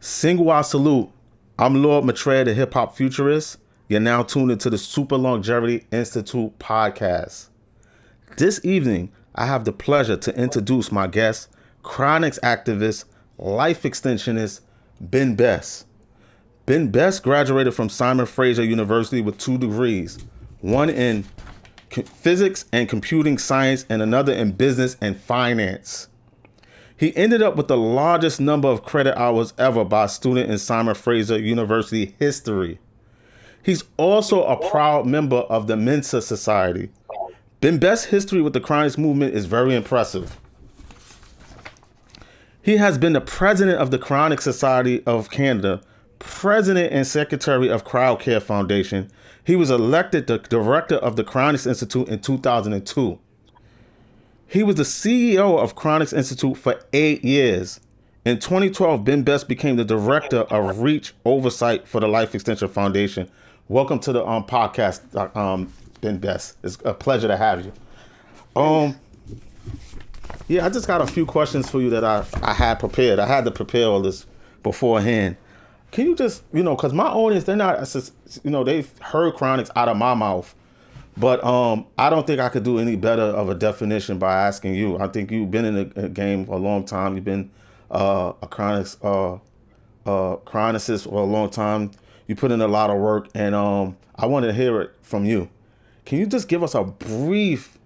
Singwa salute. I'm Lord Maitreya, the hip hop futurist. You're now tuned into the Superlongevity Institute podcast. This evening, I have the pleasure to introduce my guest, Cryonics activist, life extensionist, Ben Best. Ben Best graduated from Simon Fraser University with 2 degrees, one in physics and computing science and another in business and finance. He ended up with the largest number of credit hours ever by a student in Simon Fraser University history. He's also a proud member of the Mensa Society. Ben Best's history with the Cryonics movement is very impressive. He has been the president of the Cryonics Society of Canada, president and secretary of CryoCare Foundation. He was elected the director of the Cryonics Institute in 2002. He was the CEO of Cryonics Institute for 8 years. In 2012, Ben Best became the director of Reach Oversight for the Life Extension Foundation. Welcome to the podcast, Ben Best. It's a pleasure to have you. Yeah, I just got a few questions for you that I had prepared. I had to prepare all this beforehand. Can you just, because my audience, they're not, they've heard Cryonics out of my mouth. But I don't think I could do any better of a definition by asking you. I think you've been in the game for a long time. You've been a chronicist for a long time. You put in a lot of work, and I want to hear it from you. Can you just give us a brief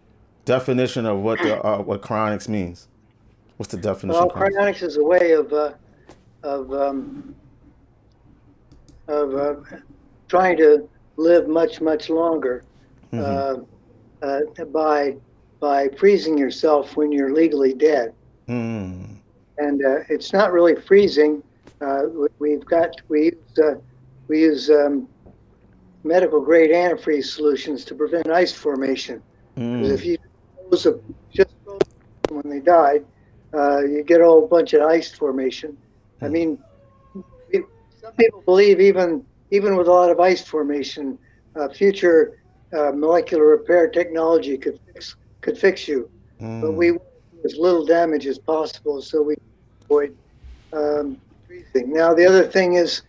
definition of what cryonics means? What's the definition? Well, cryonics is a way of trying to live much, much longer. By freezing yourself when you're legally dead. And it's not really freezing. We use medical grade antifreeze solutions to prevent ice formation. Because if you just when they died, you get a whole bunch of ice formation. I mean, some people believe even with a lot of ice formation, future molecular repair technology could fix you, but we want as little damage as possible, so we avoid freezing. Now, the other thing is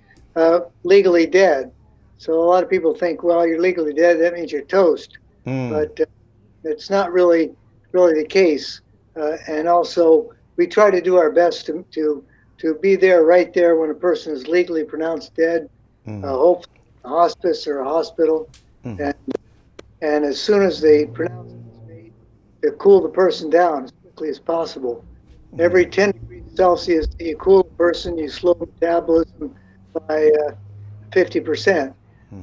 legally dead. So a lot of people think, well, you're legally dead, that means you're toast, but it's not really the case. And also, we try to do our best to be there, right there, when a person is legally pronounced dead, hopefully in a hospice or a hospital, and as soon as the pronouncement is made, to cool the person down as quickly as possible. Every 10 degrees Celsius, you cool a person, you slow metabolism by 50%.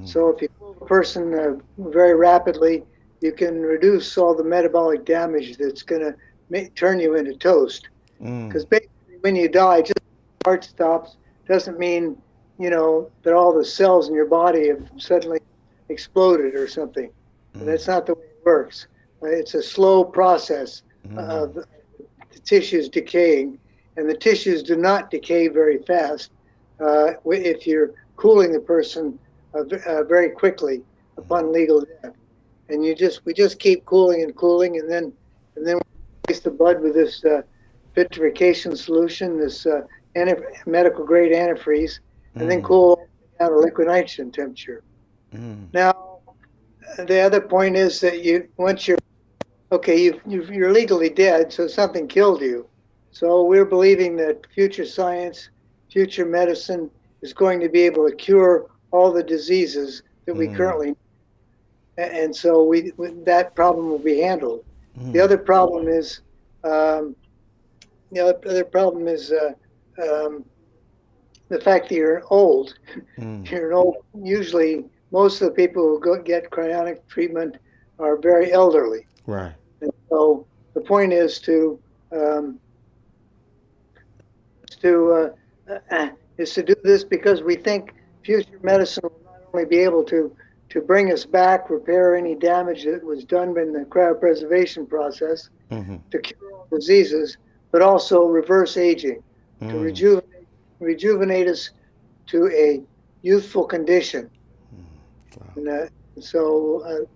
So if you cool the person very rapidly, you can reduce all the metabolic damage that's going to turn you into toast. Because basically, when you die, just heart stops doesn't mean that all the cells in your body have suddenly exploded or something. And that's not the way it works. It's a slow process of the tissues decaying, and the tissues do not decay very fast if you're cooling the person very quickly upon legal death. And we just keep cooling and cooling, and then we replace the blood with this vitrification solution, this medical grade antifreeze, and then cool down to liquid nitrogen temperature. Now, the other point is that once you're you're legally dead, so something killed you. So we're believing that future science, future medicine is going to be able to cure all the diseases that we currently, and so that problem will be handled. The other problem is the fact that you're old. You're old. Usually, most of the people who get cryonic treatment are very elderly. Right. And so the point is to do this because we think future medicine will not only be able to bring us back, repair any damage that was done in the cryopreservation process, to cure all diseases, but also reverse aging, to rejuvenate us to a youthful condition. And so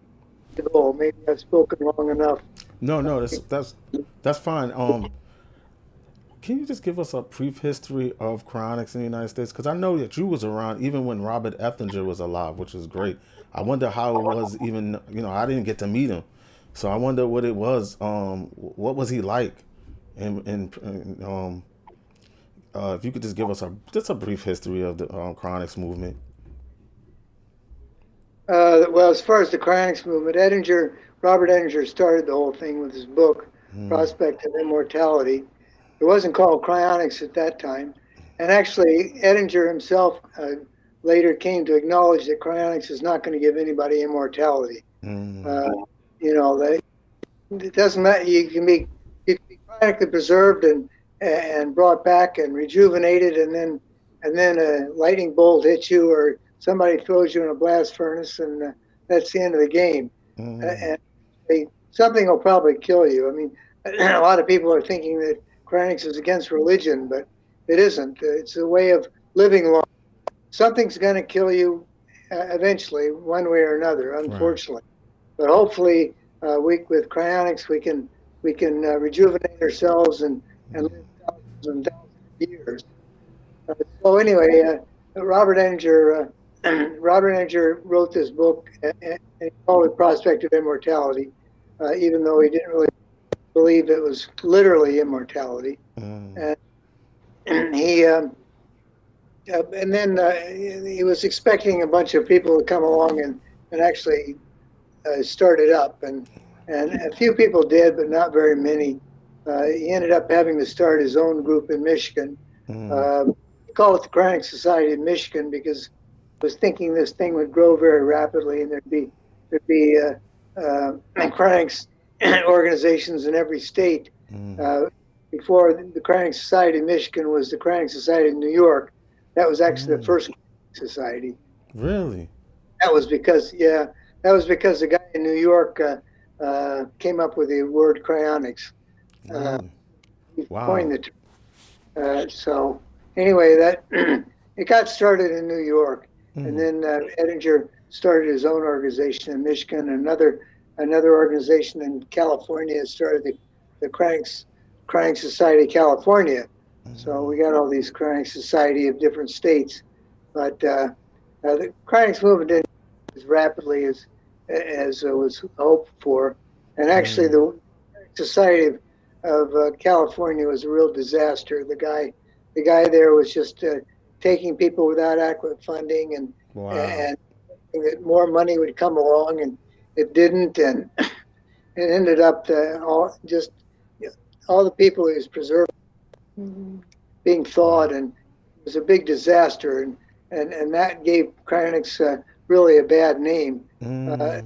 the goal. Maybe I've spoken long enough. No, that's fine. Can you just give us a brief history of cryonics in the United States? Because I know that you was around even when Robert Effinger was alive, which is great. I wonder how it was even, I didn't get to meet him. So I wonder what it was. What was he like? And if you could just give us just a brief history of the cryonics movement. Well, as far as the cryonics movement, Robert Ettinger started the whole thing with his book, Prospect of Immortality. It wasn't called cryonics at that time. And actually, Ettinger himself later came to acknowledge that cryonics is not going to give anybody immortality. That it doesn't matter. You can be cryonically preserved and brought back and rejuvenated, and then a lightning bolt hits you, or somebody throws you in a blast furnace, and that's the end of the game. And something will probably kill you. I mean, a lot of people are thinking that cryonics is against religion, but it isn't. It's a way of living long. Something's going to kill you eventually, one way or another, Right. unfortunately. But hopefully, with cryonics, we can rejuvenate ourselves and live thousands and thousands of years. So anyway, Robert Ettinger Robert Ettinger wrote this book and he called it Prospect of Immortality, even though he didn't really believe it was literally immortality. And he and then he was expecting a bunch of people to come along and actually start it up, and a few people did, but not very many. He ended up having to start his own group in Michigan. He called it the Cryonics Society of Michigan because he was thinking this thing would grow very rapidly, and there'd be cryonics organizations in every state. Uh, Before the Cryonics Society of Michigan was the Cryonics Society of New York. That was actually the first society. Really? That was because, yeah, that was because the guy in New York came up with the word cryonics. Uh, Really? he coined Wow. the term. So anyway, that it got started in New York, and then Ettinger started his own organization in Michigan. Another organization in California started the Cryonics Society of California. So we got all these Cryonics Society of different states, but the Cryonics movement didn't as rapidly as was hoped for. And actually, the Society of California was a real disaster. The guy there was just taking people without adequate funding, Wow. and thinking that more money would come along, and it didn't, and it ended up all the people he was preserving being thawed, Wow. and it was a big disaster, and that gave cryonics really a bad name. Uh,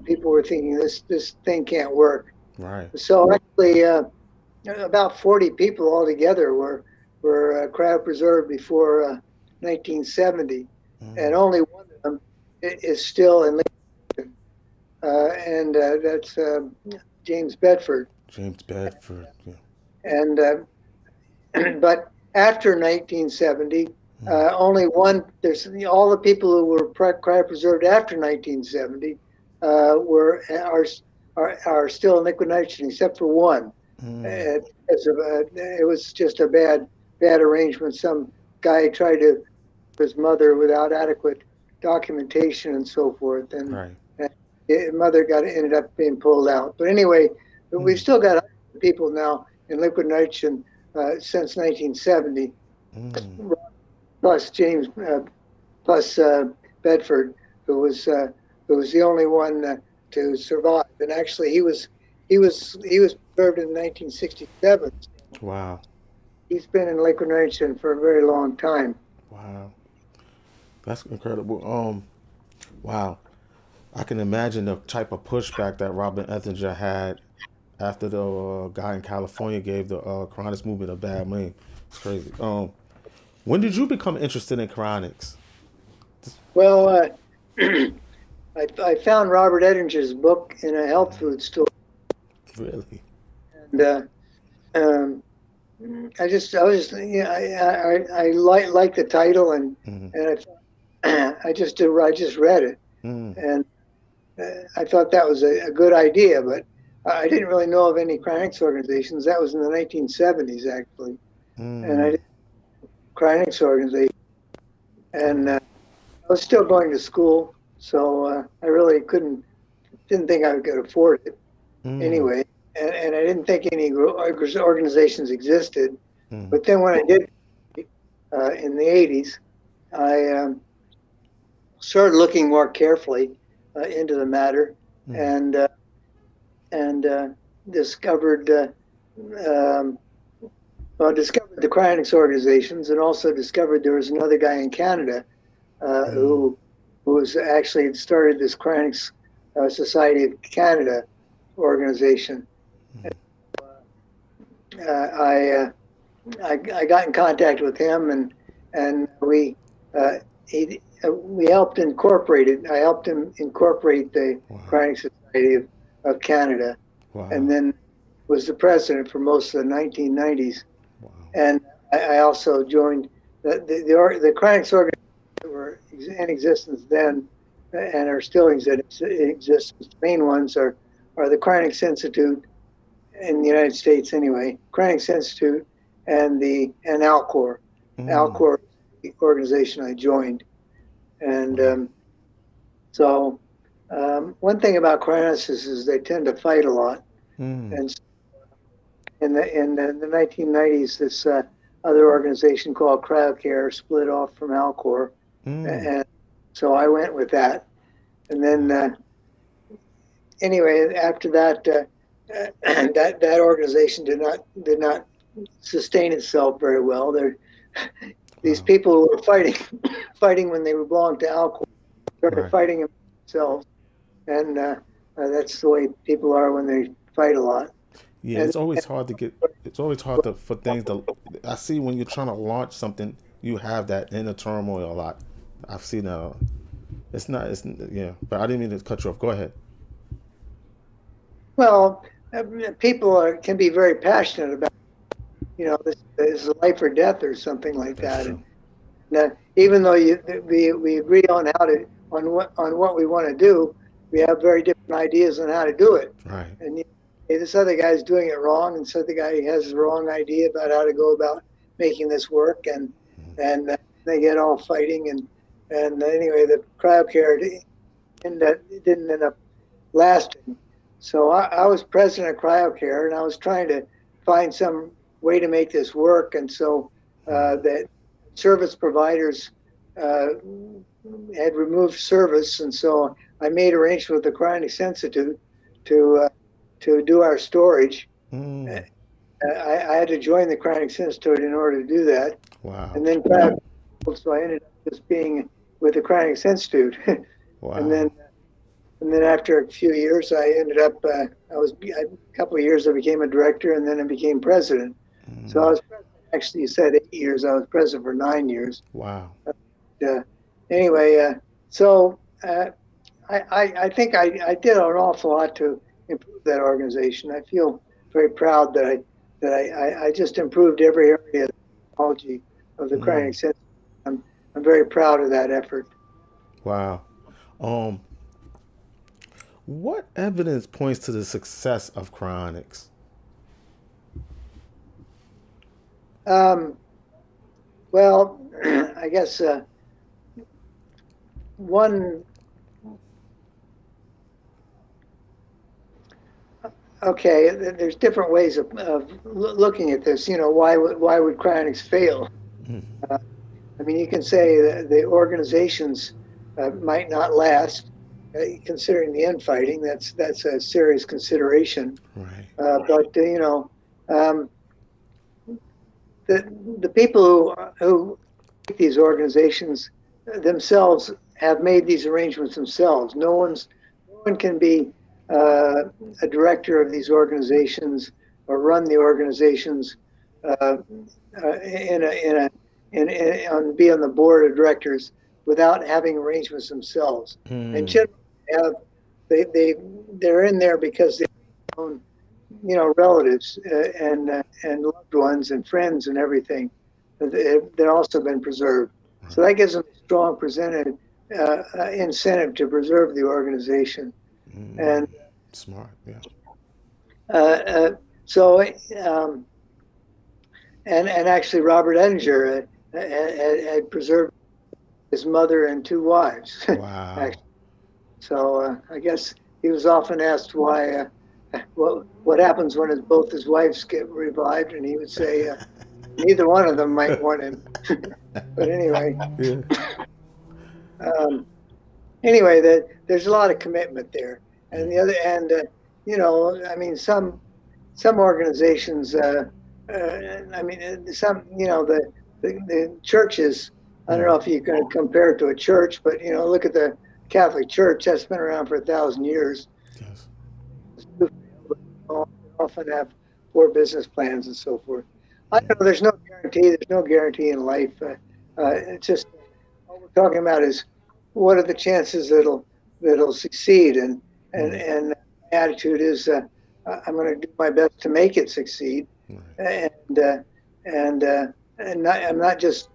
People were thinking this thing can't work. Right. So actually, about 40 people altogether were cryopreserved before 1970, and only one of them is still in Lincoln, and that's James Bedford. James Bedford. Yeah. And but after 1970, only one. There's all the people who were cryopreserved after 1970 were are still in liquid nitrogen, except for one. It was just a bad arrangement. Some guy tried to his mother without adequate documentation and so forth, Right. and his mother ended up being pulled out. But anyway, we've still got people now in liquid nitrogen since 1970, plus James, plus Bedford, who was the only one to survive. And actually, he was preserved in 1967. Wow. He's been in liquid nitrogen for a very long time. Wow. That's incredible. Wow. I can imagine the type of pushback that Robert Ethinger had after the guy in California gave the cryonics movement a bad name. It's crazy. When did you become interested in cryonics? Well, I found Robert Ettinger's book in a health food store, Really? and um, I like the title, and I just read it, and I thought that was a good idea, but I didn't really know of any cryonics organizations. That was in the 1970s, actually. and I did Cryonics Organization, and I was still going to school, so I really didn't think I could afford it anyway, and I didn't think any organizations existed. But then when I did in the 80s, I started looking more carefully into the matter, and and discovered um, discovered the Cryonics Organizations, and also discovered there was another guy in Canada who was actually started this Cryonics Society of Canada organization. I I got in contact with him, and we helped incorporate it. I helped him incorporate the Cryonics Society of Canada, and then was the president for most of the 1990s. And I also joined the Cryonics organizations that were in existence then and are still in existence. The main ones are the Cryonics Institute in the United States anyway, Cryonics Institute, and Alcor. Alcor is the organization I joined. And so one thing about cryonicists is they tend to fight a lot. And in the 1990s, this other organization called CryoCare split off from Alcor. And so I went with that. And then anyway, after that, that organization did not sustain itself very well. These people who were fighting when they belonged to Alcor started fighting themselves, and that's the way people are when they fight a lot. Yeah, it's always hard to get. It's always hard for things to. I see when you're trying to launch something, you have that inner turmoil a lot. I've seen It's not. It's yeah, but I didn't mean to cut you off. Go ahead. Well, people can be very passionate about, this is life or death or something like that. True. And even though we agree on what we want to do, we have very different ideas on how to do it. Right. And this other guy's doing it wrong, and so the guy has the wrong idea about how to go about making this work, and they get all fighting, and anyway, the CryoCare didn't end up lasting. So I was president of CryoCare, and I was trying to find some way to make this work, and so that service providers had removed service, and so I made arrangements with the Cryonics Institute to do our storage. I had to join the Cryonics Institute in order to do that. Wow. And then so I ended up just being with the Cryonics Institute. Wow. And then after a few years, I ended up, a couple of years I became a director, and then I became president. So I was president, actually, you said 8 years. I was president for 9 years. Wow. Anyway, so I think I did an awful lot to improve that organization. I feel very proud that I just improved every area of the technology of the Cryonics Institute. I'm very proud of that effort. Wow. What evidence points to the success of cryonics? Well, I guess one. Okay, there's different ways of looking at this. Why would cryonics fail? I mean, you can say the organizations might not last, considering the infighting. That's a serious consideration. Right. But the people who make these organizations themselves have made these arrangements themselves. No one can be a director of these organizations or run the organizations be on the board of directors without having arrangements themselves. And generally they're in there because they own relatives and loved ones and friends and everything. They're also been preserved. Right. So that gives them a strong incentive to preserve the organization. And smart, yeah. So and actually Robert Edinger had preserved his mother and two wives. Wow. Actually, so I guess he was often asked why. What happens when both his wives get revived, and he would say neither one of them might want him. But anyway, Yeah. um, there's a lot of commitment there. And the other, and I mean, some organizations, I mean, some, the churches. I don't know if you can compare it to a church, but look at the Catholic Church. That's been around for 1,000 years. Yes. They often have poor business plans and so forth. I don't know. There's no guarantee. There's no guarantee in life. It's just all we're talking about is what are the chances that it'll succeed, and my attitude is I'm going to do my best to make it succeed, and and I'm not just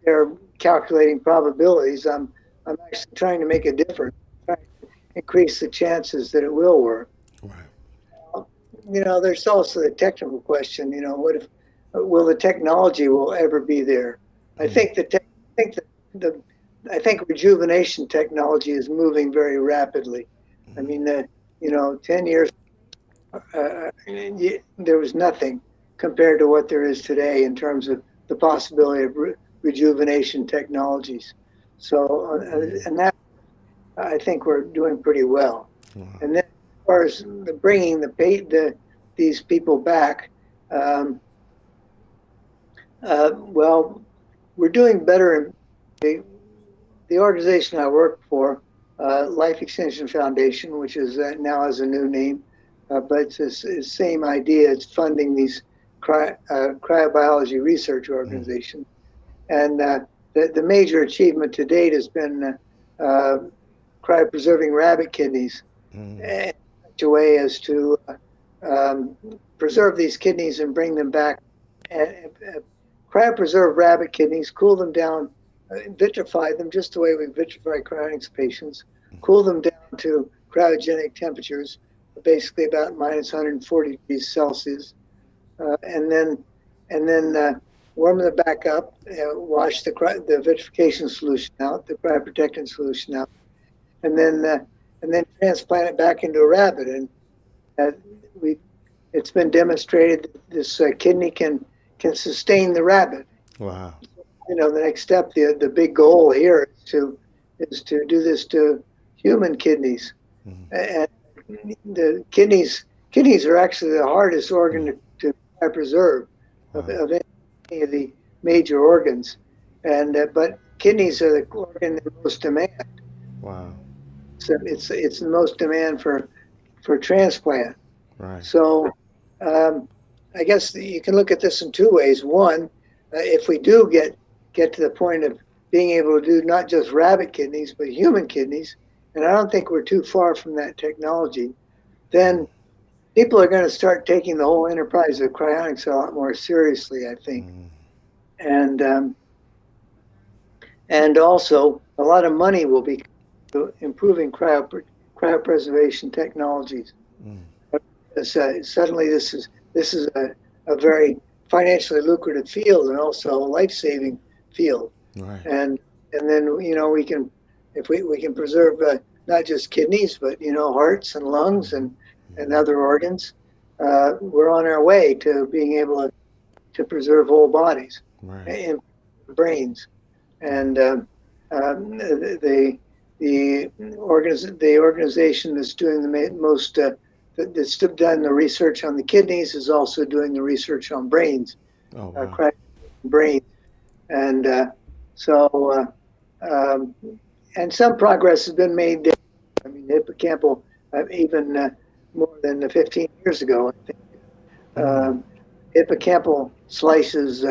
there calculating probabilities. I'm actually trying to make a difference, trying to increase the chances that it will work. Right. There's also the technical question. What if will the technology will ever be there? I think I think that the I think rejuvenation technology is moving very rapidly. I mean, 10 years there was nothing compared to what there is today in terms of the possibility of rejuvenation technologies. So, and that I think we're doing pretty well. Wow. And then as far as bringing these people back, um, well, we're doing better. The organization I work for, Life Extension Foundation, which is now has a new name, but it's the same idea. It's funding these cryobiology research organizations. And the major achievement to date has been cryopreserving rabbit kidneys in such a way as to preserve these kidneys and bring them back. Cryopreserve rabbit kidneys, cool them down, vitrify them just the way we vitrify cryonics patients, cool them down to cryogenic temperatures, basically about minus 140 degrees Celsius, and then warm them back up, wash the vitrification solution out, the cryoprotectant solution out, and then transplant it back into a rabbit. And uh, we, it's been demonstrated that this kidney can sustain the rabbit. Wow. The next step, the big goal here is to do this to human kidneys, and the kidneys are actually the hardest organ to preserve Wow. of any of the major organs, and but kidneys are the organ in most demand. Wow. So it's the most demand for transplant. Right. So um, I guess you can look at this in two ways. One, if we do get to the point of being able to do not just rabbit kidneys but human kidneys, and I don't think we're too far from that technology, then people are going to start taking the whole enterprise of cryonics a lot more seriously, I think, and also a lot of money will be improving cryopreservation technologies. Suddenly this is a very financially lucrative field and also a life-saving field. Right. And then we can, if we can preserve not just kidneys but hearts and lungs and other organs, we're on our way to being able to preserve whole bodies Right. and brains. And the organization that's doing the most that's done the research on the kidneys is also doing the research on brains, Oh wow. brains, and so and some progress has been made there. I mean, hippocampal, even more than 15 years ago, I think. Hippocampal slices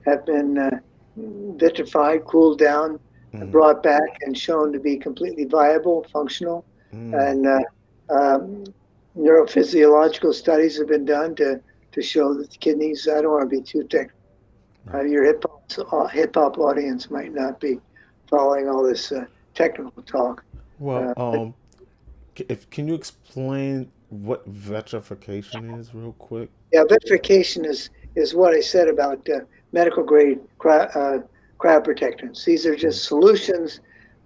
have been vitrified, cooled down, brought back, and shown to be completely viable, functional. And um, neurophysiological studies have been done to show that the kidneys. I don't want to be too technical. Your hip hop audience might not be following all this technical talk. Well, But if can you explain what vitrification is real quick? yeah, vitrification is what I said about medical grade cryoprotectants. These are just solutions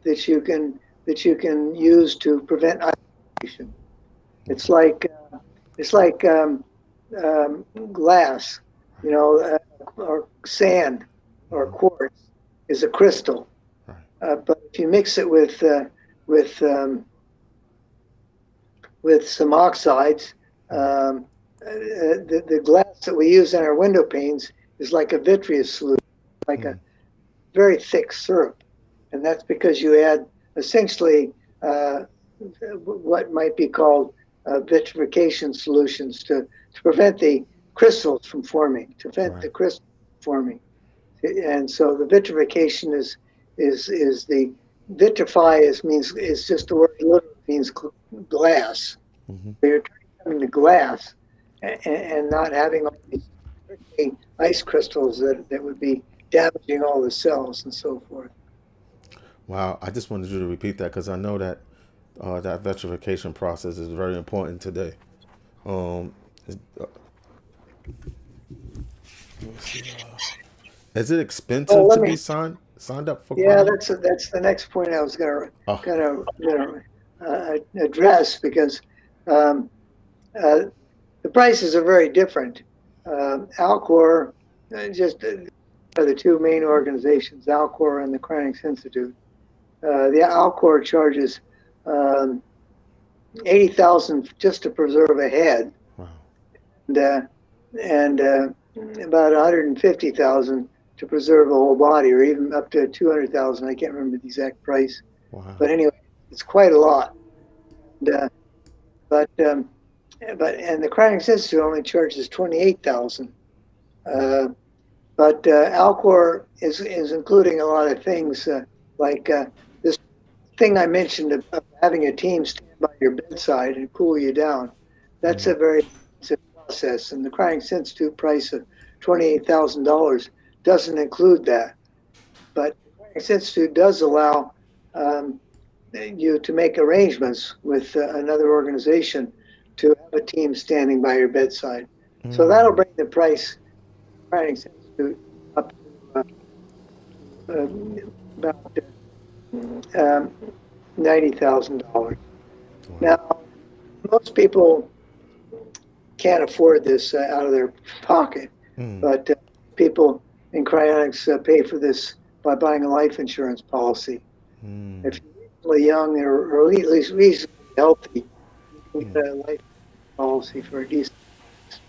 that you can use to prevent isolation. It's like glass, or sand or quartz is a crystal. Right. But if you mix it with um, with some oxides, the glass that we use in our window panes is like a vitreous solution, like a very thick syrup, and that's because you add essentially what might be called vitrification solutions to prevent the crystals from forming, to prevent the Right. crystals from forming. And so the vitrification is the vitrify is just the word literally means glass. Mm-hmm. So you're turning them into glass and not having all these prickly ice crystals that would be damaging all the cells and so forth. Wow. I just wanted you to repeat that because I know that that vitrification process is very important today. Um, is, uh, is it Oh, expensive let to me. be signed up for Yeah, cryonics? that's the next point I was Oh, gonna address because um, uh, the prices are very different. Alcor, just are the two main organizations, Alcor and the Cryonics Institute. The Alcor charges um, 80,000 just to preserve a head, wow. and about 150,000 to preserve a whole body, or even up to 200,000. I can't remember the exact price, Wow. but anyway, it's quite a lot. And, but and the Cryonics Institute only charges 28,000. Uh, but Alcor is including a lot of things like this thing I mentioned of having a team stand by your bedside and cool you down. That's Mm. a very expensive process, and the Cryonics Institute price of $28,000 doesn't include that. But the Cryonics Institute does allow um, you to make arrangements with another organization to have a team standing by your bedside. So that'll Mm. bring the price of the Cryonics Institute up to about um, $90,000. Wow. Now, most people can't afford this out of their pocket, Mm. but people in cryonics pay for this by buying a life insurance policy. Mm. If you're reasonably young or at least reasonably healthy, you can Mm. get a life policy for a decent price.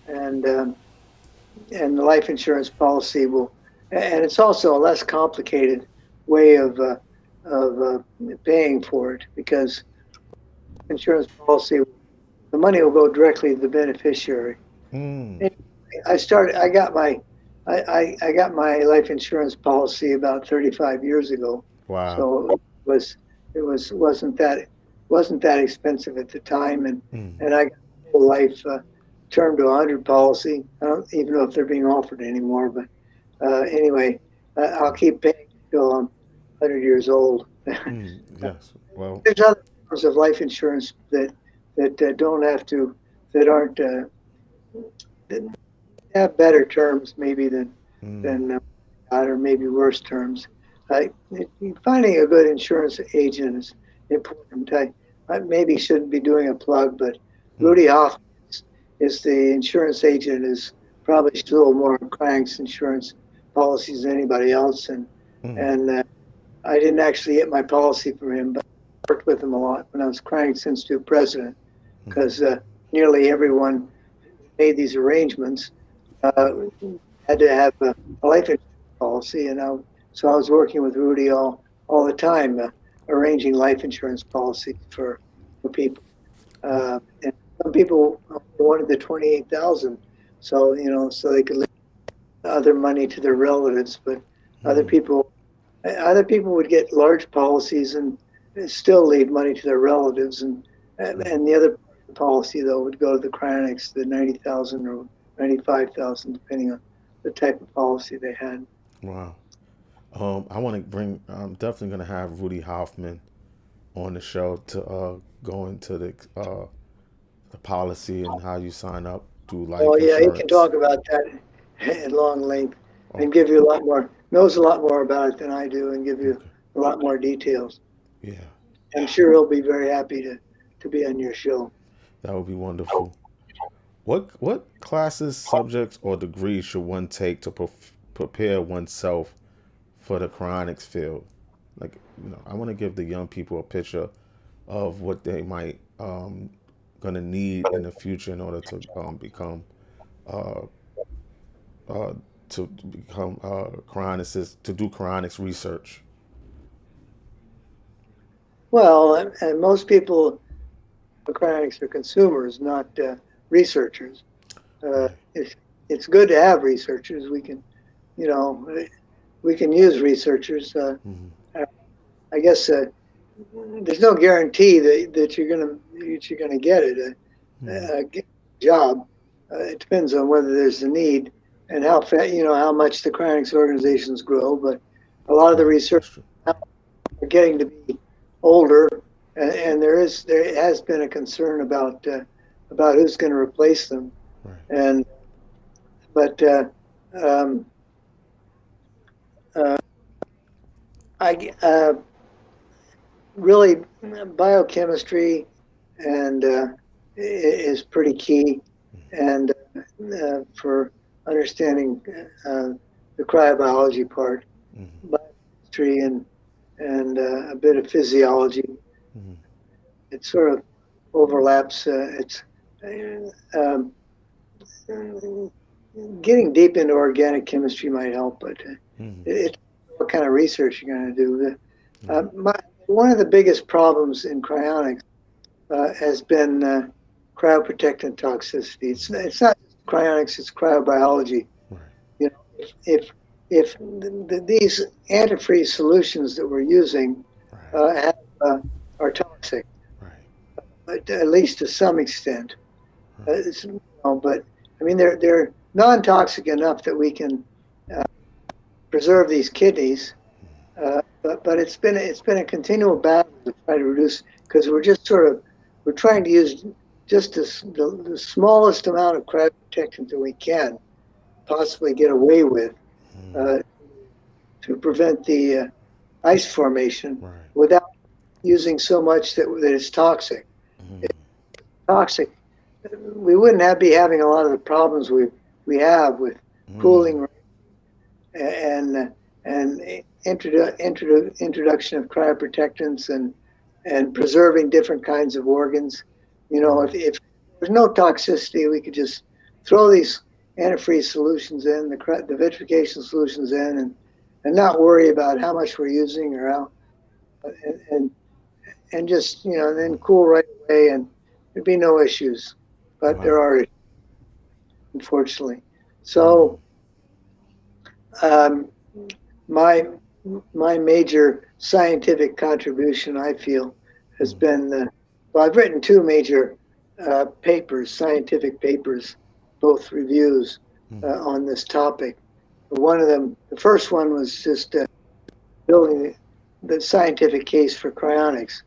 And the life insurance policy will, and it's also a less complicated way of paying for it because insurance policy, the money will go directly to the beneficiary. Mm. Anyway, I got I got my life insurance policy about 35 years ago. Wow. So was it was wasn't that expensive at the time, Mm. and I got a whole life term to 100 policy. I don't even know if they're being offered anymore, but anyway, I'll keep paying until I'm 100 years old. Mm. Yes. Well. There's other forms of life insurance that don't have to that aren't that have better terms maybe Mm. than or maybe worse terms. Uh, Finding a good insurance agent is important. I maybe shouldn't be doing a plug, but Mm. Rudy Hoffman is the insurance agent. Is probably still more Cranks insurance policies than anybody else, Mm. and I didn't actually get my policy from him, but I worked with him a lot when I was Cryonics Institute president because nearly everyone made these arrangements uh, had to have a life insurance policy, so I was working with Rudy all the time, arranging life insurance policies for people. And some people wanted the 28,000, so so they could leave other money to their relatives, but other Mm. people other people would get large policies and still leave money to their relatives, and the other part of the policy though would go to the cryonics, the 90,000 or 95,000, depending on the type of policy they had. Wow. I want to bring. I'm definitely gonna have Rudy Hoffman on the show to go into the policy and how you sign up. do life Oh yeah, he can insurance. talk about that at long length and Okay. give you a lot more, knows a lot more about it than I do, and give you Okay. a lot more details. Yeah, I'm sure he'll be very happy to be on your show. that would be wonderful. What classes, subjects, or degrees should one take to prepare oneself for the cryonics field? Like, I want to give the young people a picture of what they might gonna need in the future in order to become uh, uh, cryonicists, to do cryonics research. Well, and most people, cryonics are consumers, not researchers. Uh, Right. it's good to have researchers. You know, we can use researchers. Mm-hmm. I guess there's no guarantee that you're gonna get it Mm-hmm. get a job. It depends on whether there's a need and how how much the cryonics organizations grow. But a lot of the Right. research That's true. are getting to be older, and there has been a concern about who's going to replace them. Right. And but um, uh, I really biochemistry and is pretty key, and for understanding the cryobiology part, Mm-hmm. biochemistry and a bit of physiology. Mm-hmm. It sort of overlaps. It's um, getting deep into organic chemistry might help, but Mm-hmm. it's what kind of research you're going to do. Right. One of the biggest problems in cryonics has been cryoprotectant toxicity. It's not just cryonics; it's cryobiology. Right. You know, if these antifreeze solutions that we're using Right. have, are toxic, Right. but at least to some extent. Right. But I mean, they're non-toxic enough that we can uh, preserve these kidneys. But it's been a continual battle to try to reduce because we're trying to use just the smallest amount of cryoprotectant that we can possibly get away with uh, to prevent the ice formation Right. without using so much that it's toxic. It's toxic. We wouldn't be having a lot of the problems we have with Mm-hmm. cooling and introduction of cryoprotectants and preserving different kinds of organs. If there's no toxicity, we could just throw these antifreeze solutions in, the vitrification solutions in, and not worry about how much we're using or how, and, and just, then cool right away and there'd be no issues. But Wow. there are, unfortunately. Mm-hmm. So, um, my my major scientific contribution, I feel, has been well, I've written two major papers, scientific papers, both reviews on this topic. One of them, the first one was just building the scientific case for cryonics,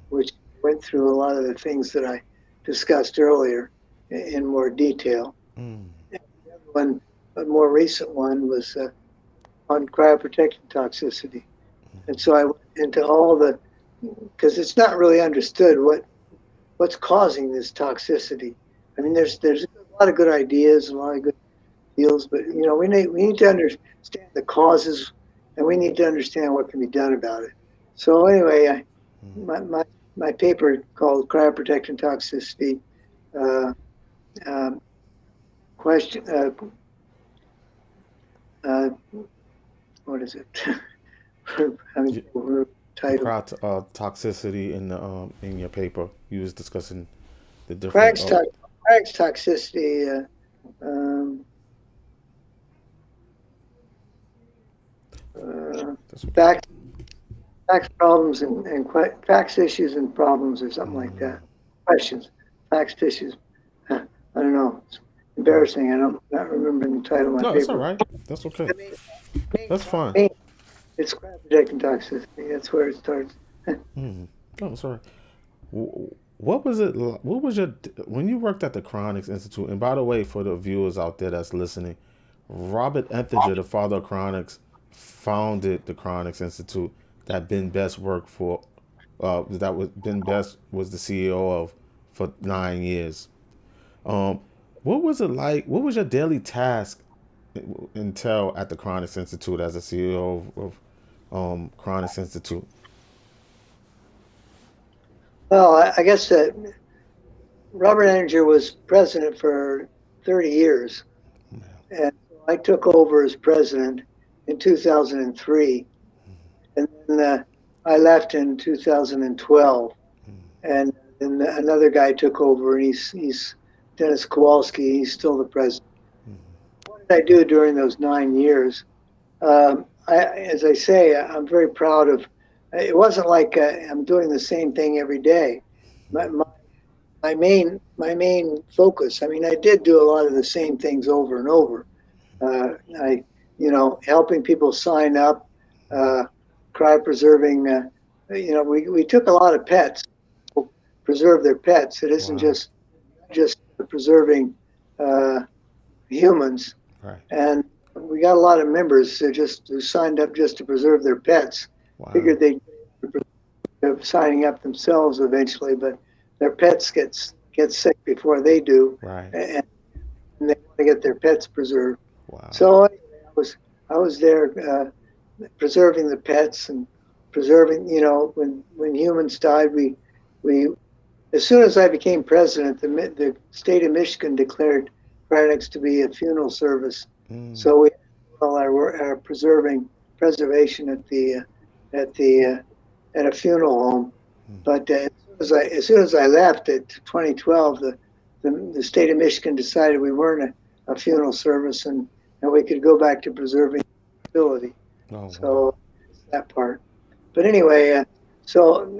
which went through a lot of the things that I discussed earlier in more detail. Mm-hmm. And the other one, a more recent one, was on cryoprotection toxicity. And so I went into all because it's not really understood what's causing this toxicity. I mean, there's a lot of good ideas and a lot of good deals, but we need to understand the causes, and we need to understand what can be done about it. So anyway, my, my my paper called Cryoprotection Toxicity uh, um, question. Uh, what is it? Having You, the title. toxicity in your paper, you was discussing the different. Cracks, cracks toxicity. Um, That's okay. facts, facts problems and facts issues and problems or something like that. Questions, facts issues. I don't know. It's embarrassing. I don't not remembering the title of my No, that's all paper. right. That's okay. The That's fine. main it's cryoprotectant toxicity. That's where it starts. Mm-hmm. No, that's all right. What was it? What was your when you worked at the Cryonics Institute? And by the way, for the viewers out there that's listening, Robert Ethinger, the father of cryonics, founded the Cryonics Institute that Ben Best worked for. That was Ben Best was the CEO of for 9 years. Um, what was it like? What was your daily task until at the Cryonics Institute as a CEO of Cryonics Institute? Well, I guess that Robert Ettinger was president for 30 years, and so I took over as president in 2003, and then I left in 2012, and then another guy took over, and he's Dennis Kowalski. He's still the president. What did I do during those 9 years? As I say, I'm very proud of. It wasn't like I'm doing the same thing every day. My, my main focus. I mean, I did do a lot of the same things over and over. I, helping people sign up, uh, cryopreserving. We took a lot of pets, preserve their pets. It isn't Wow. just preserving uh, humans, Right. and we got a lot of members who signed up just to preserve their pets. Wow. Figured they'd signing up themselves eventually, but their pets get sick before they do, Right. and they want to get their pets preserved. Wow. So anyway, I was there preserving the pets and preserving. When humans died, we as soon as I became president, the state of Michigan declared Cryonics to be a funeral service. Mm. So we had all our preservation at the at a funeral home. But as soon as I left at 2012, the state of Michigan decided we weren't a funeral service, and we could go back to preserving the facility. Oh wow. So that part. But anyway, so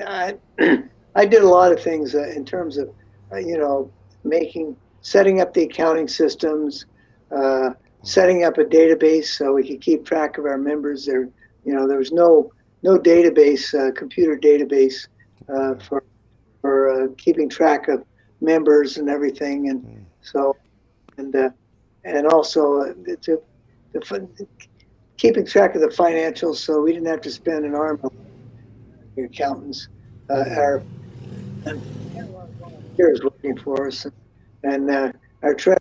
I did a lot of things in terms of, setting up the accounting systems, setting up a database so we could keep track of our members. There was no database, computer database for keeping track of members and everything, and so and uh, and also the keeping track of the financials, so we didn't have to spend an arm of accountants. Our and we had a lot of volunteers working for us, and our treasurer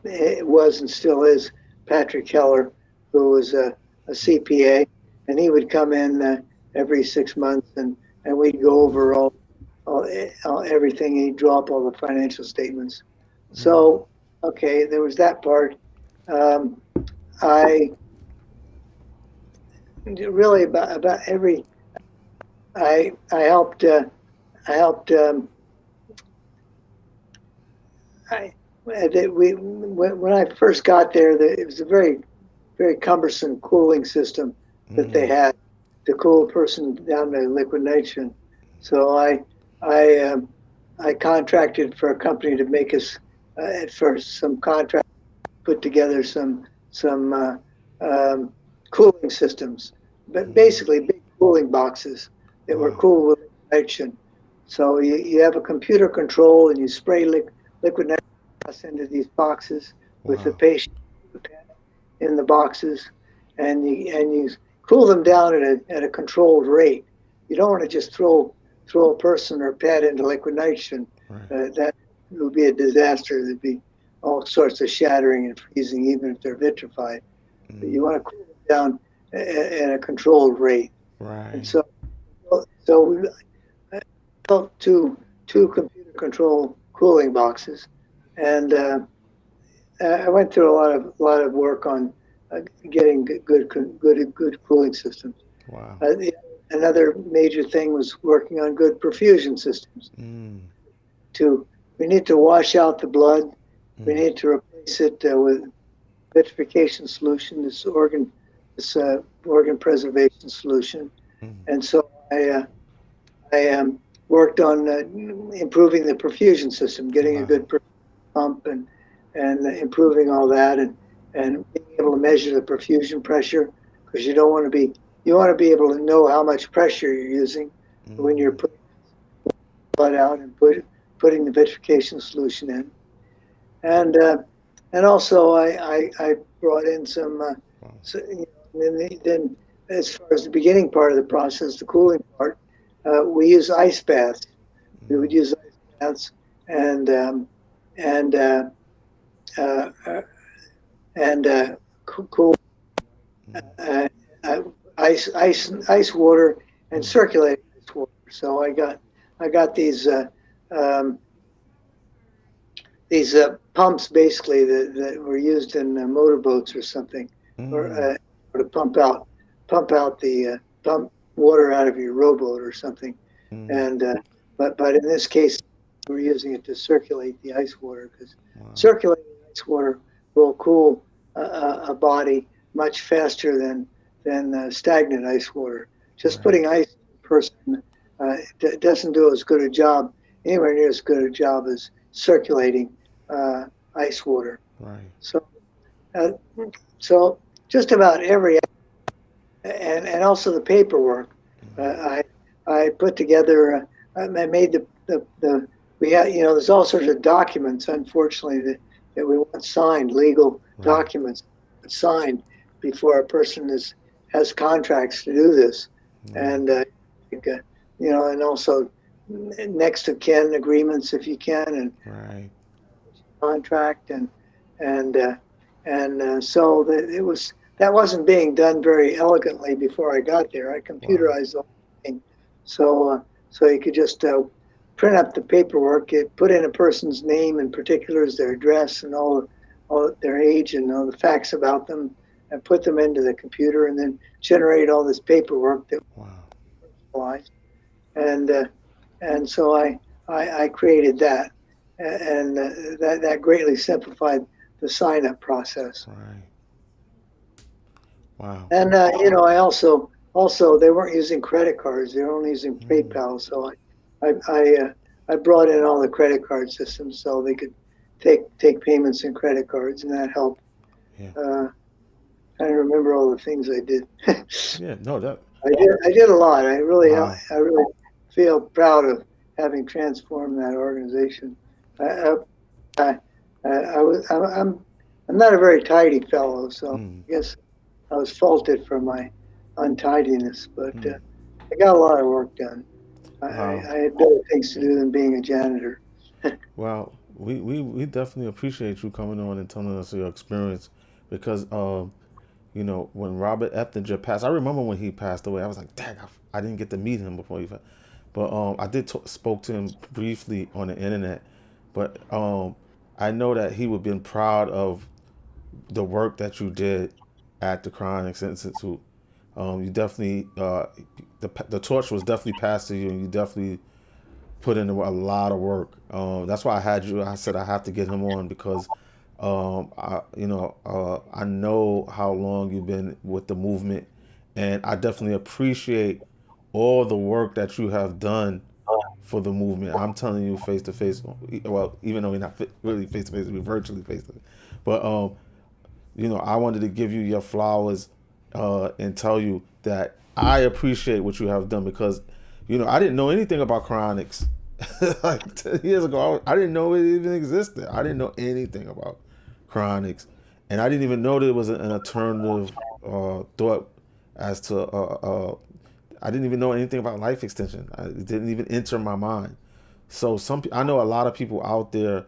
it was and still is Patrick Keller, who was a CPA, and he would come in every 6 months, and we'd go over all everything. He'd draw up all the financial statements. So okay, there was that part. Um, I really about every I helped I helped I we when I first got there, it was a very cumbersome cooling system that they had to cool a person down to liquid nitrogen. So I um, I contracted for a company to make us at first some contract put together some um, cooling systems, but basically big cooling boxes that were Wow. cooled with nitrogen. So you have a computer control and you spray liquid nitrogen into these boxes with the Wow. patient in the boxes, and you cool them down at a controlled rate. You don't want to just throw a person or pet into liquid nitrogen. Right. That would be a disaster. There'd be all sorts of shattering and freezing, even if they're vitrified. But you want to cool them down at a controlled rate. And Right. so we built two computer control cooling boxes, and I went through a lot of work on getting good cooling systems. Wow. Uh, Another major thing was working on good perfusion systems. Mm. To We need to wash out the blood. We need to replace it with vitrification solution, this organ preservation solution. And so I worked on improving the perfusion system, getting a Wow. good pump, and improving all that, and being able to measure the perfusion pressure, because you want to be able to know how much pressure you're using when you're putting blood out and putting the vitrification solution in. And also I brought in some, so, then as far as the beginning part of the process, the cooling part, we use ice baths. We would use ice baths and and uh, uh, and cool uh, uh, ice water and circulating ice water. So I got um, these pumps basically that were used in motorboats or something, or to pump out the pump water out of your rowboat or something. And but in this case, we're using it to circulate the ice water because circulating ice water will cool a body much faster than stagnant ice water. Just putting ice in a person doesn't do as good a job, anywhere near as good a job as circulating uh, ice water. Right. So, uh, so just about every, and also the paperwork. I put together. I made the we had, there's all sorts of documents, unfortunately, that we want signed, legal documents signed before a person has contracts to do this, and and also next of kin agreements if you can, and Right. contract and so it was that wasn't being done very elegantly before I got there. I computerized the whole thing, so you could just print up the paperwork, put in a person's name and particulars, their address, and all their age and all the facts about them, and put them into the computer, and then generate all this paperwork that was personalized. And so I created that, and that greatly simplified the sign up process. Right. Wow. And I also they weren't using credit cards; they were only using PayPal. So I brought in all the credit card systems so they could take payments in credit cards, and that helped. Yeah. I remember all the things I did. Yeah. No. That. I did a lot. Wow. I really feel proud of having transformed that organization. I, I, I was I'm not a very tidy fellow, so I guess I was faulted for my untidiness, but I got a lot of work done. Wow. I had better things to do than being a janitor. Well, we definitely appreciate you coming on and telling us your experience because when Robert Eppinger passed, I remember when he passed away. I was like, dang, I didn't get to meet him before he passed. But I did spoke to him briefly on the internet. But I know that he would have been proud of the work that you did at the Cryonics Institute. You definitely the torch was definitely passed to you, and you definitely put in a lot of work. That's why I had you. I said I have to get him on because I know how long you've been with the movement, and I definitely appreciate all the work that you have done for the movement. I'm telling you, face to face. Well, even though we're not really face to face, we're virtually face to face. But I wanted to give you your flowers and tell you that I appreciate what you have done because, I didn't know anything about cryonics. Like 10 years ago, I didn't know it even existed. I didn't know anything about cryonics. And I didn't even know there was an alternative thought as to, I didn't even know anything about life extension. It didn't even enter my mind. So I know a lot of people out there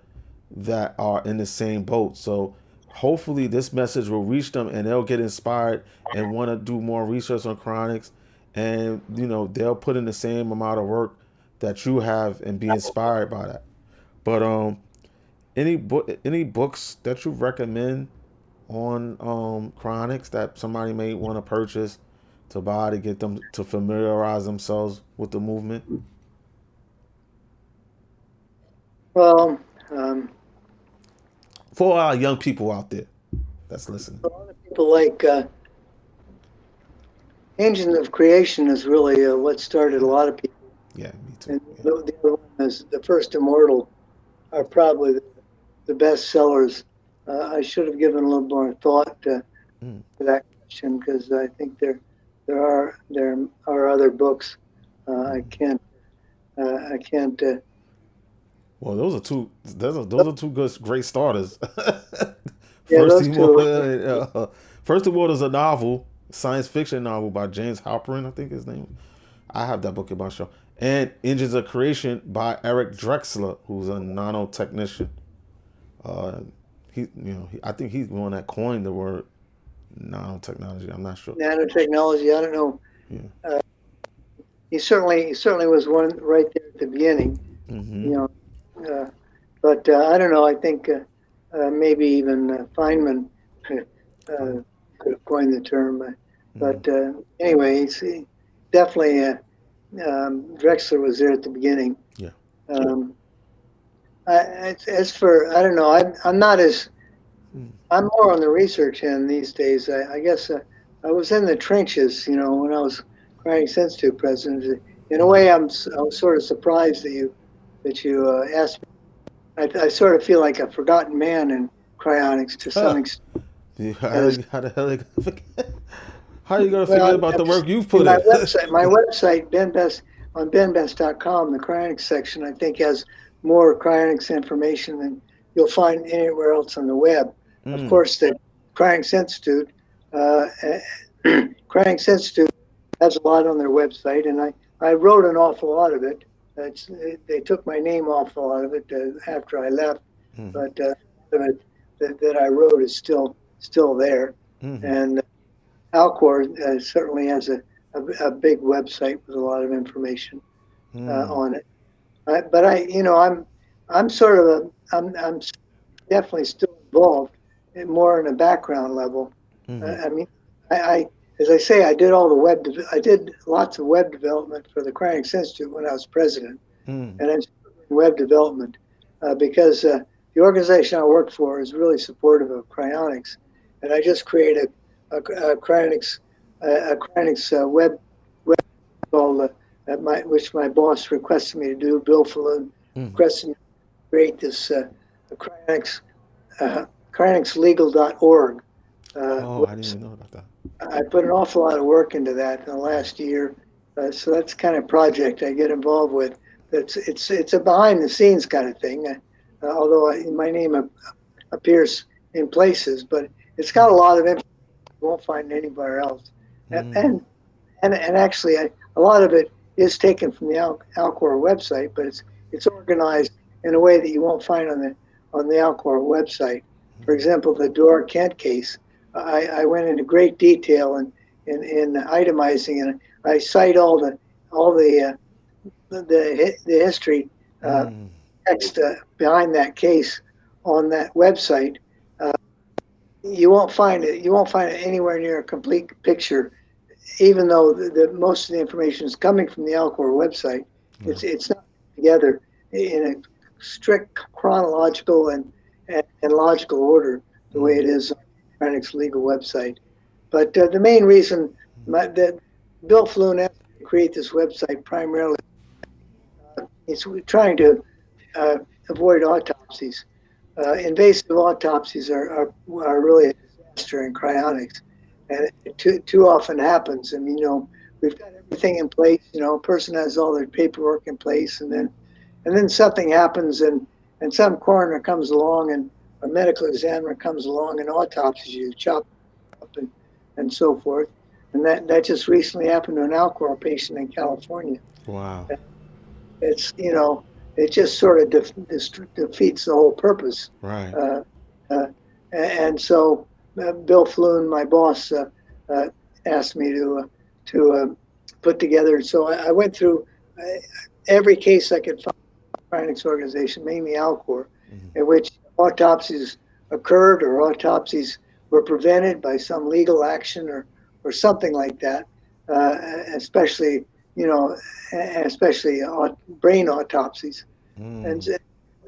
that are in the same boat. So hopefully this message will reach them and they'll get inspired and want to do more research on chronics, and they'll put in the same amount of work that you have and be inspired by that. But any books that you recommend on chronics that somebody may want to purchase to buy to get them to familiarize themselves with the movement? Well, For our young people out there that's listening. a lot of people like Engines of Creation is really what started a lot of people, Yeah, me too. and Yeah. the other one is The First Immortal are probably the best sellers. I should have given a little more thought to that question because I think there are other books. I can't I can't. Well, those are two. Those are two good, great starters. Yeah, First those two. Immortal. First Immortal is a novel, science fiction novel by James Halperin, I think his name. I have that book in my show. And Engines of Creation by Eric Drexler, who's a nanotechnician. Uh, I think he's the one that coined the word nanotechnology. I'm not sure. Nanotechnology. I don't know. Yeah. He certainly was one right there at the beginning. Mm-hmm. You know, but I don't know. I think maybe even Feynman could have coined the term. But anyway, definitely Drexler was there at the beginning. Yeah. Um, as for I don't know, I'm not as I'm more on the research end these days. I guess I was in the trenches, when I was Cryonics Institute president. In a way, I was sort of surprised that you asked me. I sort of feel like a forgotten man in cryonics to some extent. As How the hell they gonna forget? How are you gonna well, forget about the work you've in put in? my website, BenBest on benbest.com, the cryonics section, I think has more cryonics information than you'll find anywhere else on the web. Of course, the Cryonics Institute, uh, Cryonics Institute has a lot on their website, and I wrote an awful lot of it. They took my name off a lot of it after I left, but a lot of it that I wrote is still there. And Alcor certainly has a big website with a lot of information on it. But I'm sort of I'm definitely still involved more in a background level. I mean, I as I say, I did lots of web development for the Cryonics Institute when I was president, and I'm still doing web development because the organization I work for is really supportive of cryonics, and I just created a cryonics web called which my boss requested me to do. Bill Falloon requested me to create this cryonics cryonicslegal.org. Oh, I didn't even know about that. I put an awful lot of work into that in the last year, so that's the kind of project I get involved with. It's a behind the scenes kind of thing, although my name appears in places, but it's got a lot of information you won't find anywhere else, and actually a lot of it is taken from the Alcor website, but it's organized in a way that you won't find on the Alcor website. For example, the Dora Kent case, I went into great detail in itemizing, and I cite all the history text behind that case on that website. Uh, you won't find it. You won't find it anywhere near a complete picture, even though most of the information is coming from the Alcor website. It's not together in a strict chronological and logical order the way it is on Cryonics legal website. But the main reason that Bill Falloon asked me to create this website primarily is trying to uh, avoid autopsies. Invasive autopsies are really a disaster in cryonics, and it too often happens. I mean, we've got everything in place. A person has all their paperwork in place, and then something happens, and some coroner comes along, and a medical examiner comes along and autopsies you, chop up, and so forth. And that just recently happened to an Alcor patient in California. Wow. It just sort of defeats the whole purpose. Right. Uh, uh, and so Bill Falloon, my boss, uh, asked me to put together. So I went through every case I could find in the Cryonics organization, mainly Alcor, in which autopsies occurred or autopsies were prevented by some legal action or something like that, uh, especially you know, especially brain autopsies. And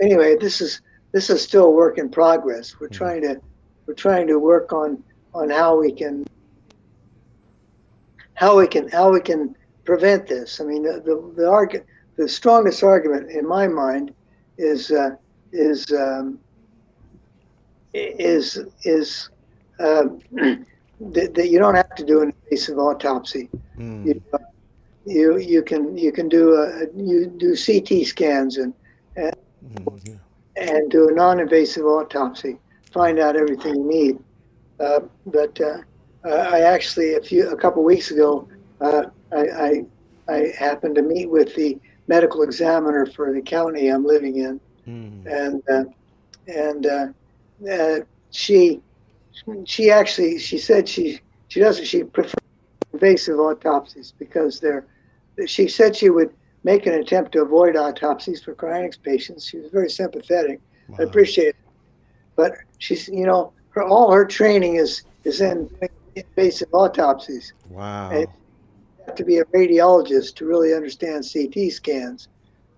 anyway, this is still a work in progress. We're trying to work on how we can prevent this. I mean, the strongest argument in my mind is is um, is that you don't have to do an invasive autopsy. You, you can do CT scans and Yeah. and do a non-invasive autopsy, find out everything you need. But I actually a couple weeks ago, uh, I, I happened to meet with the medical examiner for the county I'm living in, and and uh, she she said she prefers invasive autopsies because they're she said she would make an attempt to avoid autopsies for cryonics patients. She was very sympathetic. I Wow. appreciate it. But she's, all her training is in doing invasive autopsies. And Wow. you have to be a radiologist to really understand CT scans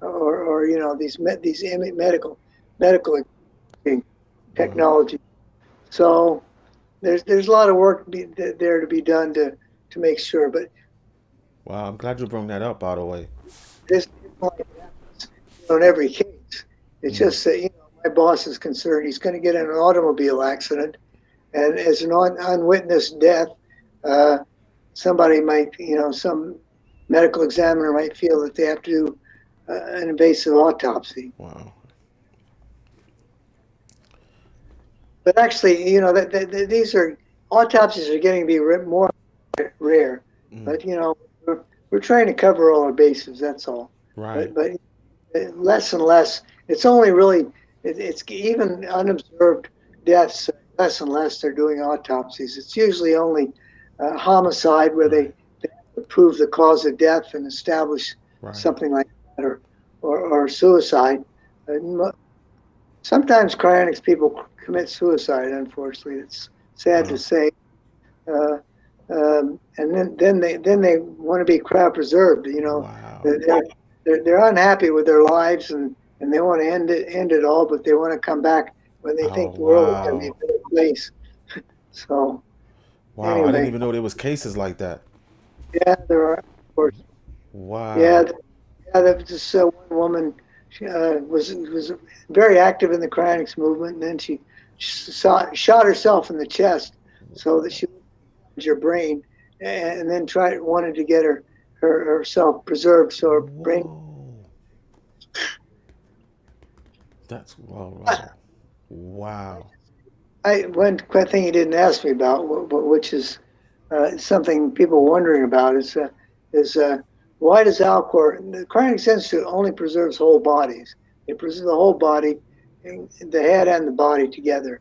or these medical technology. So there's a lot of work there to be done to make sure. But Wow. I'm glad you brought that up, by the way. this isn't like it happens, in every case. It's just that my boss is concerned he's going to get in an automobile accident, and as an unwitnessed death, uh, somebody might, some medical examiner might feel that they have to do an invasive autopsy. Wow. But actually, these are autopsies are getting to be more rare. But we're trying to cover all our bases. That's all. Right. But less and less. It's only really it's even unobserved deaths. Less and less they're doing autopsies. It's usually only homicide where Right. they have to prove the cause of death and establish Right. something like that, or suicide. Sometimes cryonics people commit suicide. Unfortunately, it's sad to Wow. say. Uh, and then they want to be cryopreserved. Wow. they're, they're unhappy with their lives and they want to end it all, but they want to come back when they Oh, think the world is going to be wow. a better place. So Wow. I didn't anyway, even know there was cases like that. yeah, there are, of course. Yeah, Wow. yeah. There was this one woman. She was very active in the cryonics movement, and then she shot herself in the chest so that she your brain, and then wanted to get herself preserved so her brain. Whoa. That's wow. Wow. Wow. One thing you didn't ask me about, which is something people wondering about, is why does Alcor the Cryonics Institute only preserves whole bodies? They preserve the whole body, the head and the body together,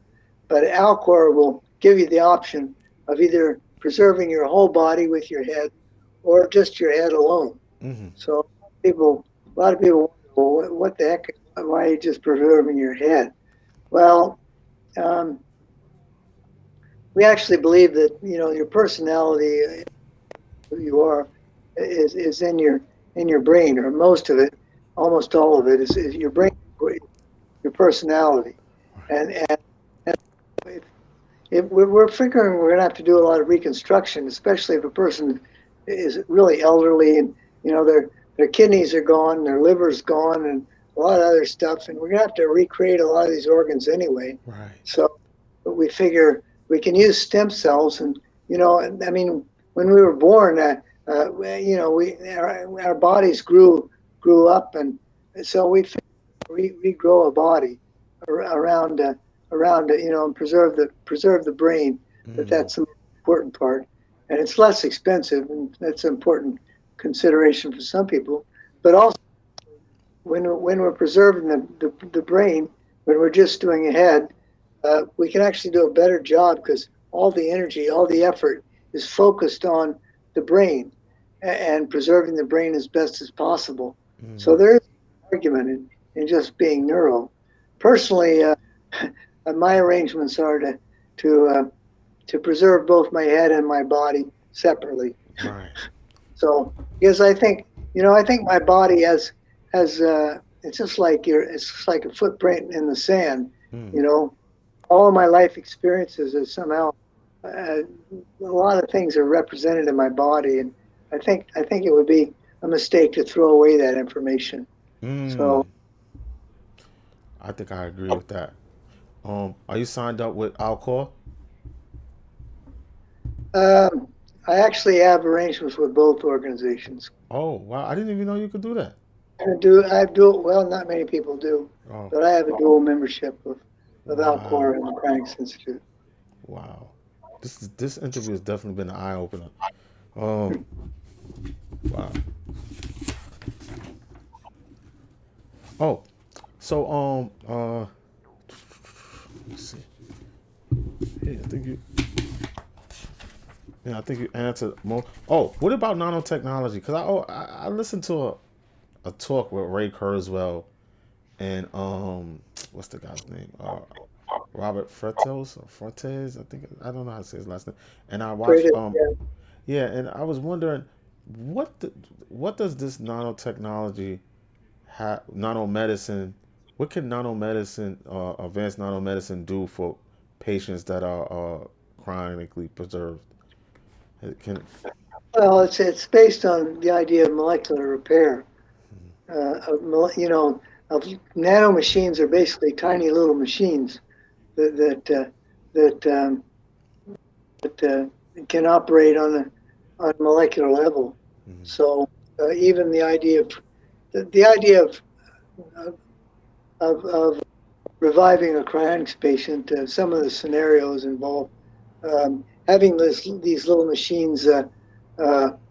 but Alcor will give you the option of either preserving your whole body with your head or just your head alone. So a lot of people wonder, well, what the heck? Why are you just preserving your head? Well, um, we actually believe that your personality, who you are, is in your brain, or most of it, almost all of it is your brain, your personality, and if, if we're figuring we're going to have to do a lot of reconstruction, especially if a person is really elderly and their kidneys are gone, their liver's gone, and a lot of other stuff, and we're going to have to recreate a lot of these organs anyway. Right. So, but we figure we can use stem cells, and I mean, when we were born, our bodies grew up, and so we regrow a body around and preserve the brain. That's the most important part, and it's less expensive, and that's an important consideration for some people. But also, when we're preserving the brain, when we're just doing a head, we can actually do a better job because all the energy, all the effort is focused on the brain and preserving the brain as best as possible. So there is an argument in just being neural. Personally, my arrangements are to preserve both my head and my body separately. Right. So because I think my body has it's just like a footprint in the sand. You know, all of my life experiences is somehow a lot of things are represented in my body, and I think it would be a mistake to throw away that information. So I think I agree with that. Are you signed up with Alcor? um, I actually have arrangements with both organizations. Oh, wow. I didn't even know you could do that. I have dual. Well, not many people do, Oh, but I have a dual membership of wow. Alcor and the Cryonics Institute. Wow. This interview has definitely been an eye opener. Um, wow. Oh, so let's see. Yeah, I think you answered more. Oh, what about nanotechnology? Because I listened to a talk with Ray Kurzweil and what's the guy's name? Robert Fretos or Fortes, I think. I don't know how to say his last name. And I watched Great. Yeah. yeah, and I was wondering what the, what does this nanotechnology nanomedicine, what can nanomedicine, advanced nanomedicine do for patients that are chronically preserved? It can. Well, it's based on the idea of molecular repair. You know, of nano machines are basically tiny little machines that that that can operate on a molecular level. So even the idea of reviving a cryonics patient, some of the scenarios involve having these little machines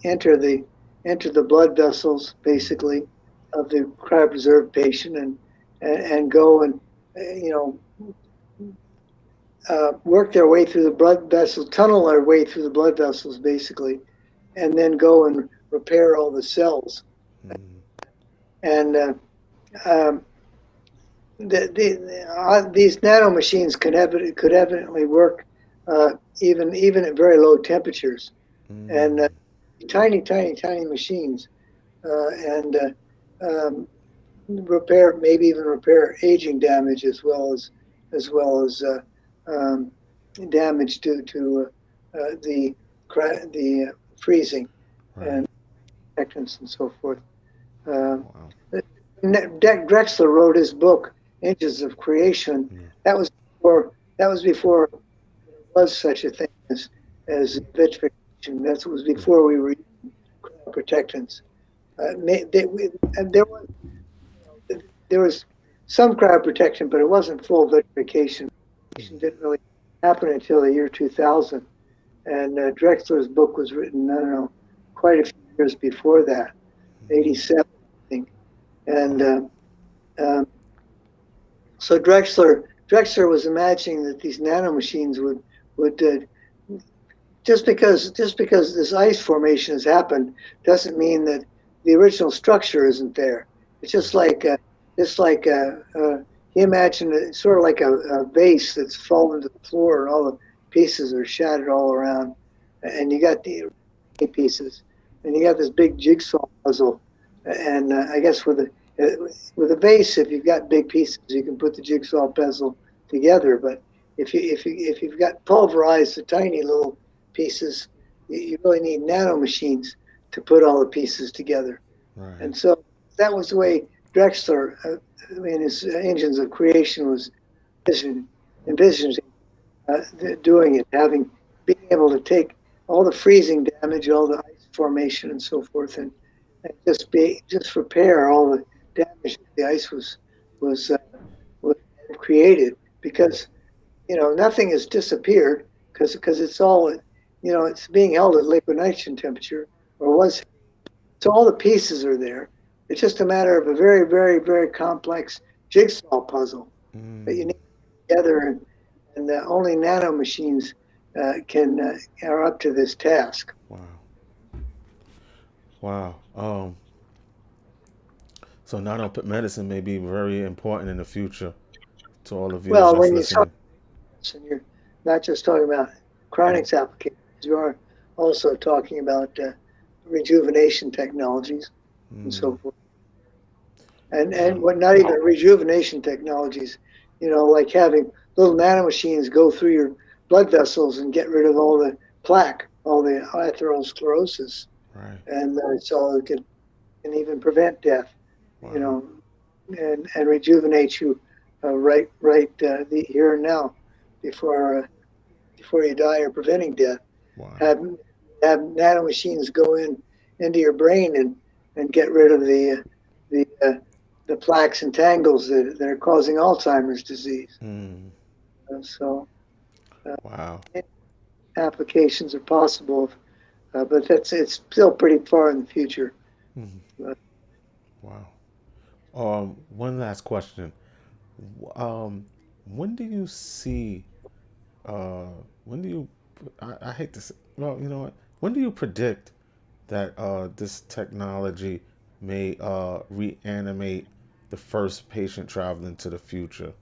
enter the blood vessels basically of the cryopreserved patient and go and you know work their way through the blood vessels, tunnel their way through the blood vessels basically, and then go and repair all the cells. And um, these nano machines could evidently work even at very low temperatures, and tiny machines, and maybe even repair aging damage as well as damage due to the freezing Right. and protectants and so forth. Um, Wow. Drexler wrote his book Engines of Creation. Yeah. That was before there was such a thing as vitrification. That was Yeah. before we were using protectants. And there was some cryoprotection, but it wasn't full vitrification. Vitrification didn't really happen until the year 2000. And Drexler's book was written, I don't know, quite a few years before that, 87, I think. And Wow. um, so Drexler was imagining that these nanomachines would just because this ice formation has happened doesn't mean that the original structure isn't there. It's just like he imagined it sort of like a vase that's fallen to the floor and all the pieces are shattered all around, and you got the pieces, and you got this big jigsaw puzzle, and I guess with a vase, if you've got big pieces, you can put the jigsaw puzzle together, but if you've got pulverized the tiny little pieces, you really need nano machines to put all the pieces together. Right. And so that was the way Drexler, in his engines of creation, was envisioning doing it, being able to take all the freezing damage, all the ice formation, and so forth, and just repair all the damage that the ice was was created because nothing has disappeared because it's all it's being held at liquid nitrogen temperature or was so all the pieces are there. It's just a matter of a very very very complex jigsaw puzzle that you need together, and only nano machines can are up to this task. Wow. Wow. So nanomedicine may be very important in the future to all the viewers Well, that's when you talk listening. and you're not just talking about cryonics applications, you are also talking about rejuvenation technologies and so forth. And Wow. what not even rejuvenation technologies, like having little nanomachines go through your blood vessels and get rid of all the plaque, all the atherosclerosis, Right. and so it can even prevent death, you Wow. know, and rejuvenate you right the here and now before before you die or preventing death. Wow. Have have nanomachines go into your brain and get rid of the the plaques and tangles that are causing Alzheimer's disease. So Wow. applications are possible, but it's still pretty far in the future. But, Wow. One last question. Um, when do you see? When do you? I hate to say. Well, you know what? When do you predict that this technology may reanimate the first patient traveling to the future?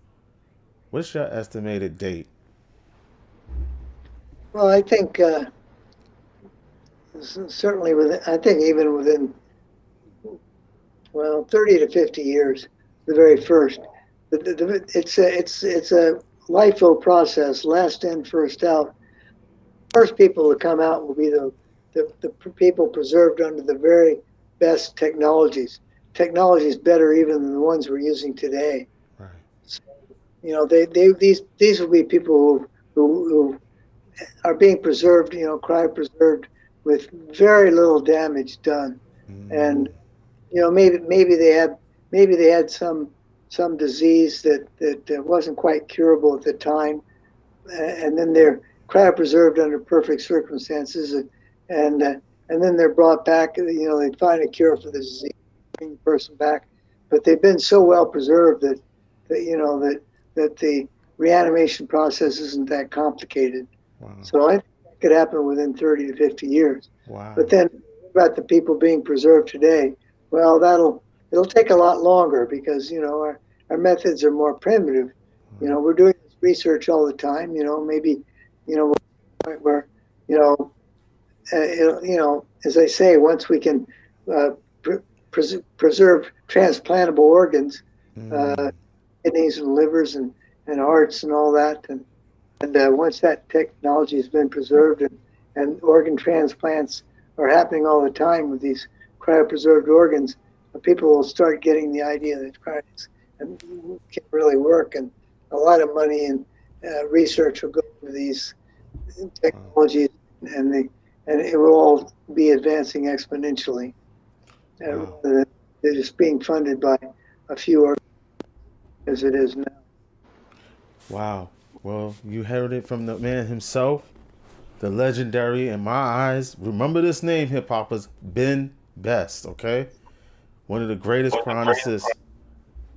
What's your estimated date? well, I think certainly within, I think even within 30 to 50 years, the very first. It's a LIFO process, last in, first out. First people to come out will be the people preserved under the very best technologies. Technologies better even than the ones we're using today. Right. So, these will be people who are being preserved, cryopreserved with very little damage done. And maybe they had some disease that wasn't quite curable at the time, and then they're cryopreserved under perfect circumstances, and then they're brought back. They find a cure for the disease, bring the person back, but they've been so well preserved that the reanimation process isn't that complicated. Wow. So I think that could happen within 30 to 50 years. But Wow. then about the people being preserved today, well, it'll take a lot longer because our methods are more primitive. We're doing this research all the time. Maybe where you know as I say, once we can uh, preserve transplantable organs, uh, kidneys and livers and hearts and all that, and once that technology has been preserved and organ transplants are happening all the time with these cryopreserved organs, people will start getting the idea that cryonics can really work, and a lot of money and research will go into these Wow. technologies, and it will all be advancing exponentially, Wow. rather than it is being funded by a few as it is now. Wow. Well, you heard it from the man himself, the legendary, in my eyes, remember this name, hip hoppers, Ben Best, okay? One of the greatest chronicists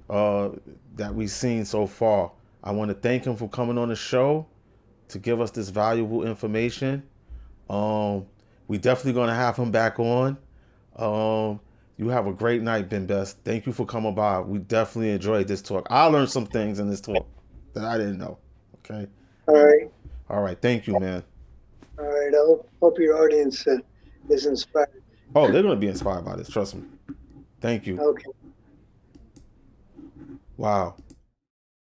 uh, that we've seen so far. I want to thank him for coming on the show to give us this valuable information. We definitely gonna have him back on. You have a great night, Ben Best. Thank you for coming by. We definitely enjoyed this talk. I learned some things in this talk that I didn't know. Okay. All right, All right. Thank you, man. all right. I hope your audience is inspired. Oh, they're gonna be inspired by this. Trust me. Thank you. Okay. Wow.